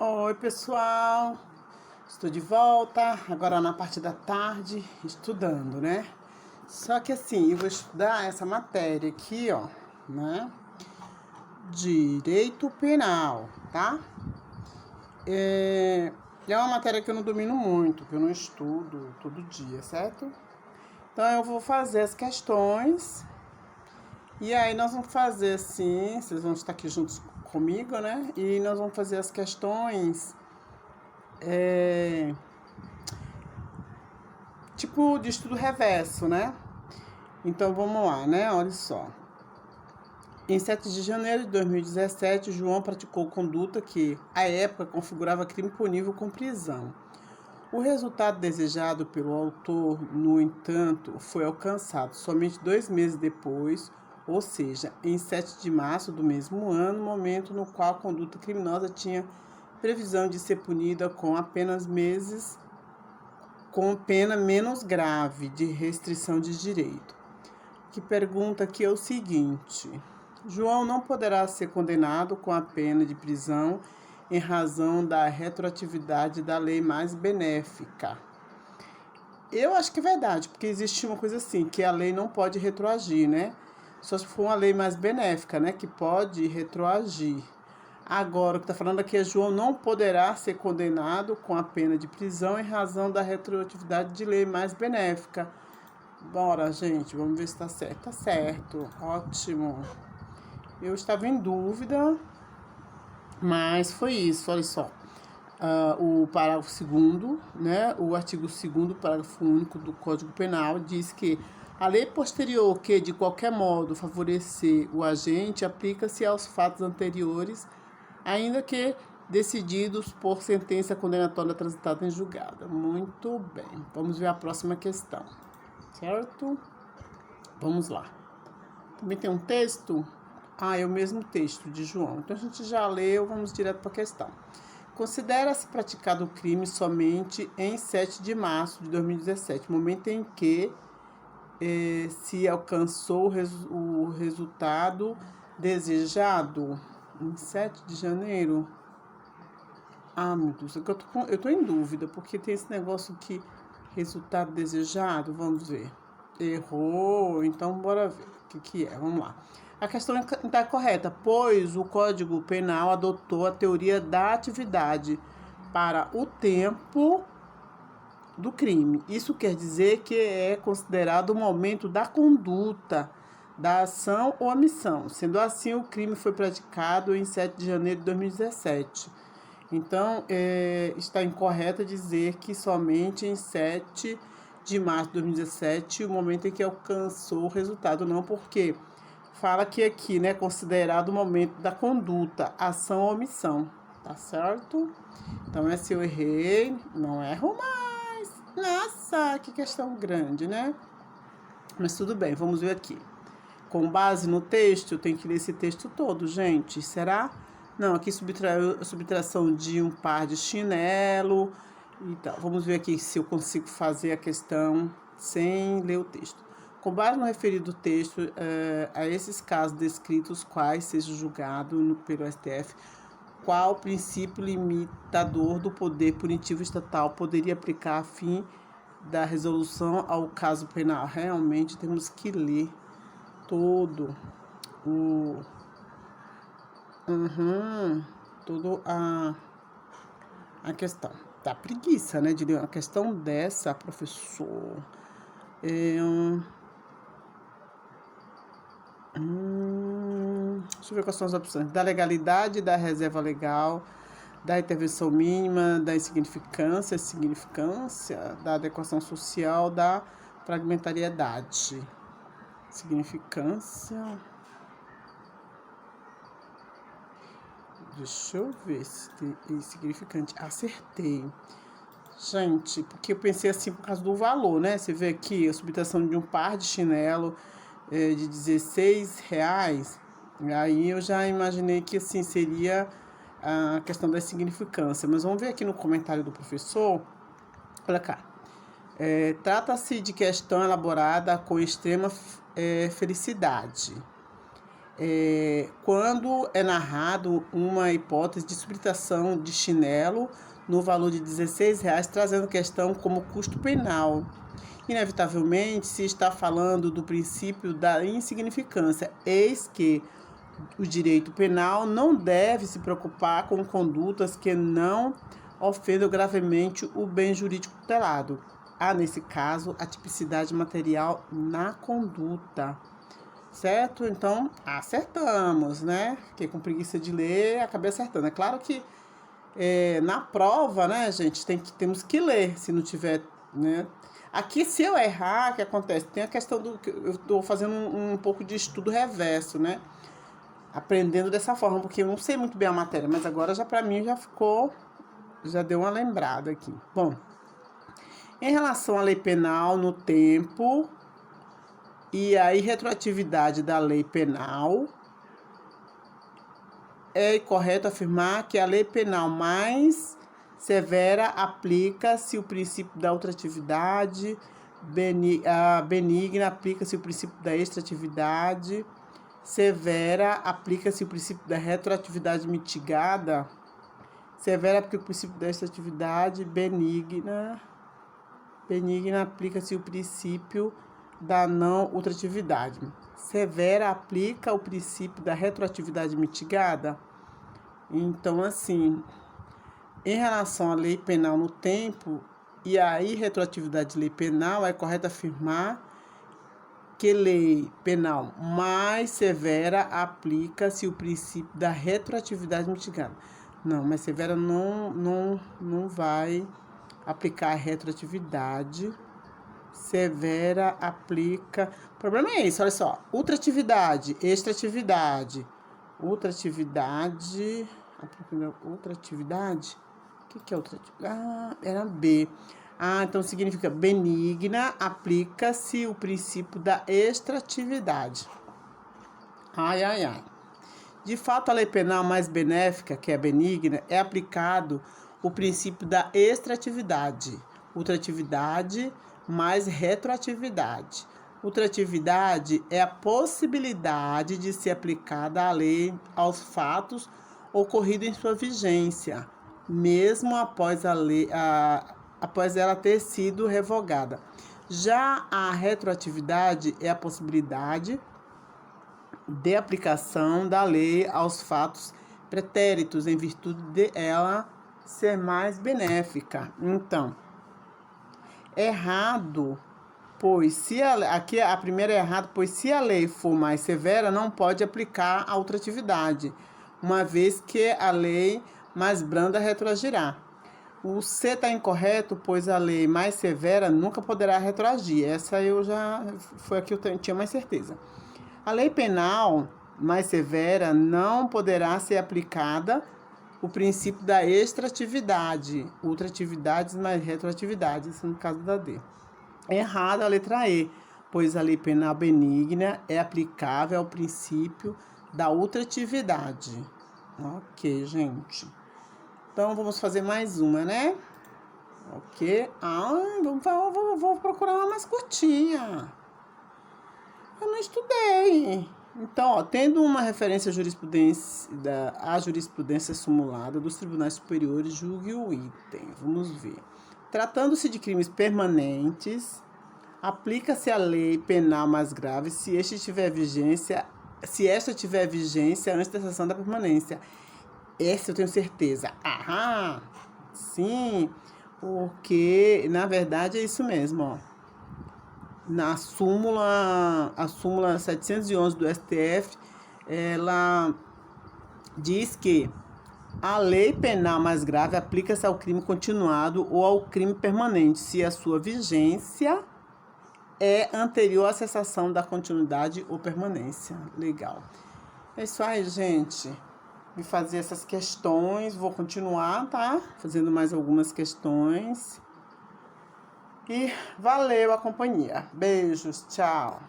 Oi, pessoal. Estou de volta, agora na parte da tarde, estudando, né? Só que assim, eu vou estudar essa matéria aqui, ó, né? Direito Penal, tá? É uma matéria que eu não domino muito, que eu não estudo todo dia, certo? Então eu vou fazer as questões e aí nós vamos fazer assim, vocês vão estar aqui juntos comigo, né? E nós vamos fazer as questões tipo de estudo reverso, né? Então vamos lá, né? Olha só. Em 7 de janeiro de 2017, João praticou conduta que, à época, configurava crime punível com prisão. O resultado desejado pelo autor, no entanto, foi alcançado somente 2 meses depois, ou seja, em 7 de março do mesmo ano, momento no qual a conduta criminosa tinha previsão de ser punida com apenas meses, com pena menos grave de restrição de direito. Que pergunta aqui é o seguinte: João não poderá ser condenado com a pena de prisão em razão da retroatividade da lei mais benéfica. Eu acho que é verdade, porque existe uma coisa assim, que a lei não pode retroagir, né? Só se for uma lei mais benéfica, né? Que pode retroagir. Agora, o que está falando aqui é João não poderá ser condenado com a pena de prisão em razão da retroatividade de lei mais benéfica. Bora, gente, vamos ver se tá certo. Tá certo, ótimo. Eu estava em dúvida, mas foi isso, olha só. O parágrafo 2º, né, o artigo 2º, parágrafo único do Código Penal, diz que a lei posterior que, de qualquer modo, favorecer o agente, aplica-se aos fatos anteriores, ainda que decididos por sentença condenatória transitada em julgado. Muito bem, vamos ver a próxima questão, certo? Vamos lá. Também tem um texto. É o mesmo texto de João. Então a gente já leu, vamos direto para a questão. Considera-se praticado o crime somente em 7 de março de 2017, momento em que se alcançou o resultado desejado. Em 7 de janeiro? Meu Deus, eu tô em dúvida, porque tem esse negócio que resultado desejado, vamos ver. Errou, então bora ver o que é, vamos lá. A questão está correta, pois o Código Penal adotou a teoria da atividade para o tempo do crime. Isso quer dizer que é considerado o momento da conduta, da ação ou omissão. Sendo assim, o crime foi praticado em 7 de janeiro de 2017. Então, está incorreto dizer que somente em 7 de março de 2017, o momento em que alcançou o resultado, não, porque fala que aqui, né, considerado o momento da conduta, ação ou omissão, tá certo? Então, se eu errei, não erro mais. Nossa, que questão grande, né? Mas tudo bem, vamos ver aqui. Com base no texto, eu tenho que ler esse texto todo, gente. Será? Não, aqui subtração de um par de chinelo. Então, vamos ver aqui se eu consigo fazer a questão sem ler o texto. Com base no referido texto, a esses casos descritos, quais seja julgado pelo STF, qual princípio limitador do poder punitivo estatal poderia aplicar a fim da resolução ao caso penal? Realmente temos que ler todo o toda a questão. Dá preguiça, né, de ler uma questão dessa, professor. Deixa eu ver quais são as opções. Da legalidade, da reserva legal, da intervenção mínima, da insignificância, da adequação social, da fragmentariedade. Significância. Deixa eu ver se tem insignificante. Acertei. Gente, porque eu pensei assim por causa do valor, né? Você vê aqui a subtração de um par de chinelo de R$16. Aí eu já imaginei que assim seria a questão da significância. Mas vamos ver aqui no comentário do professor. Olha cá. Trata-se de questão elaborada com extrema felicidade. quando é narrado uma hipótese de subtração de chinelo no valor de R$16, trazendo questão como custo penal. Inevitavelmente, se está falando do princípio da insignificância, eis que o direito penal não deve se preocupar com condutas que não ofendam gravemente o bem jurídico tutelado. Há, nesse caso, a tipicidade material na conduta. Certo? Então, acertamos, né? Fiquei com preguiça de ler, acabei acertando. É claro que na prova, né, gente, temos que ler, se não tiver, né? Aqui, se eu errar, o que acontece? Tem a questão do que eu estou fazendo um pouco de estudo reverso, né? Aprendendo dessa forma, porque eu não sei muito bem a matéria, mas agora já para mim já deu uma lembrada aqui. Bom, em relação à lei penal no tempo e a irretroatividade da lei penal, é correto afirmar que a lei penal mais severa aplica-se o princípio da ultratividade, a benigna aplica-se o princípio da extratividade, severa aplica-se o princípio da retroatividade mitigada, severa aplica o princípio da extratividade, benigna aplica-se o princípio da não ultratividade. Severa aplica o princípio da retroatividade mitigada. Então, assim, em relação à lei penal no tempo e a irretroatividade de lei penal, é correto afirmar que lei penal mais severa aplica-se o princípio da retroatividade mitigada. Não, mas severa não vai aplicar a retroatividade. Severa aplica... O problema é isso, olha só. Ultratividade, extratividade. Ultratividade... Ultratividade? O que é ultratividade? Era B. Então significa benigna, aplica-se o princípio da extratividade. De fato, a lei penal mais benéfica, que é benigna, é aplicado o princípio da extratividade. Ultratividade mais retroatividade. Ultratividade é a possibilidade de ser aplicada a lei aos fatos ocorridos em sua vigência, mesmo após após ela ter sido revogada. Já a retroatividade é a possibilidade de aplicação da lei aos fatos pretéritos, em virtude de ela ser mais benéfica. Então, errado, pois se aqui a primeira é errado, pois se a lei for mais severa, não pode aplicar a ultratividade, uma vez que a lei mais branda retroagirá. O C está incorreto, pois a lei mais severa nunca poderá retroagir. Essa foi a que eu tinha mais certeza. A lei penal mais severa não poderá ser aplicada o princípio da extratividade, ultratividades mais retroatividade, isso no caso da D. Errada a letra E, pois a lei penal benigna é aplicável ao princípio da ultratividade. Ok, gente. Então, vamos fazer mais uma, né? Ok. Vou procurar uma mais curtinha. Eu não estudei. Então, tendo uma referência à jurisprudência simulada dos tribunais superiores, julgue o item. Vamos ver. Tratando-se de crimes permanentes, aplica-se a lei penal mais grave se esta tiver vigência antes da cessação da permanência. Essa eu tenho certeza. Sim, porque na verdade é isso mesmo, ó. A súmula 711 do STF, ela diz que a lei penal mais grave aplica-se ao crime continuado ou ao crime permanente, se a sua vigência é anterior à cessação da continuidade ou permanência. Legal. É isso aí, gente. Vou fazer essas questões, vou continuar, tá? Fazendo mais algumas questões. E valeu a companhia. Beijos, tchau.